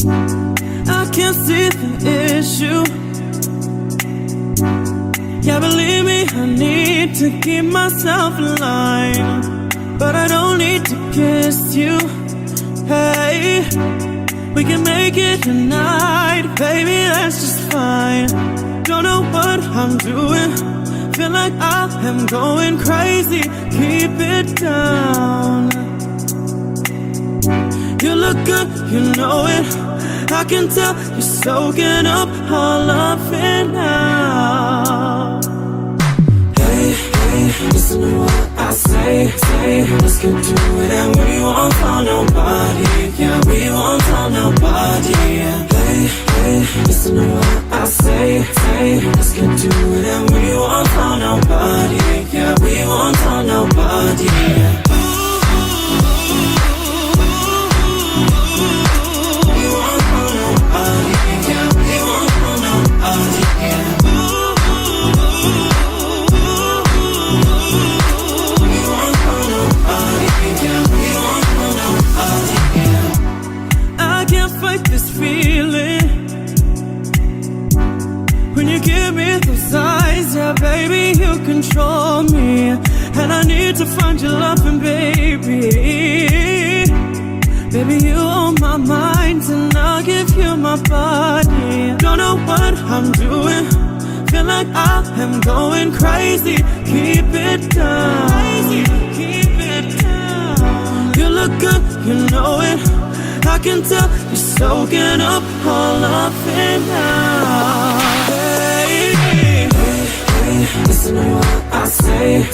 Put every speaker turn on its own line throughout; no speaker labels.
I can't see the issue. Yeah, believe me, I need to keep myself in line, but I don't need to kiss you. Hey, we can make it tonight, baby, that's just fine. Don't know what I'm doing, feel like I am going crazy. Keep it down. You look good, you know it, I can tell you're soaking up all of it now. Hey, hey, listen to what I say. Let's get to it and we won't tell nobody. Yeah, we won't tell nobody. Hey, hey, listen to what I say. Let's get to it and we won't tell nobody. Yeah, we won't tell nobody. This feeling when you give me those eyes, yeah, baby, you control me, and I need to find your loving, baby. Baby, you on my mind, and I'll give you my body. Don't know what I'm doing, feel like I am going crazy. Keep it down, keep it down. You look good, you know it, I can tell you're soaking up all of it now. Hey, hey, hey, listen to what I say.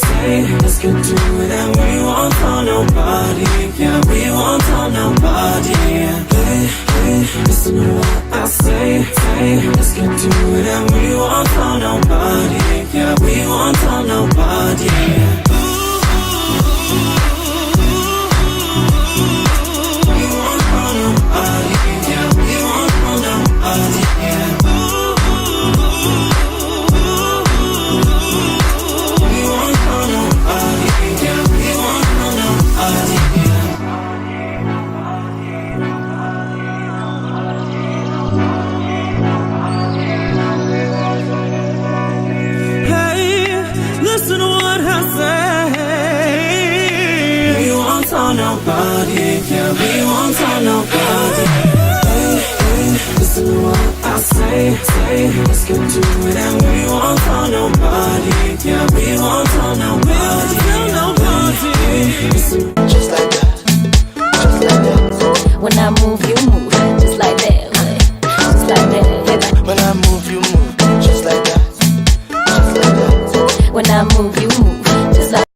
Let's get to it and we won't tell nobody. Yeah, we won't tell nobody. Hey, hey, listen to what I say. Let's get to it and we won't tell nobody. Yeah, we won't tell nobody. Nobody, yeah, we won't tell nobody. Hey, hey, listen to what I say. Let's get to it and we won't tell nobody. Yeah, we won't tell nobody.
Just like that, just like that. When I move, you move, just like that, just like that.
When I move, you move, just like that, just like that.
When I move, you move.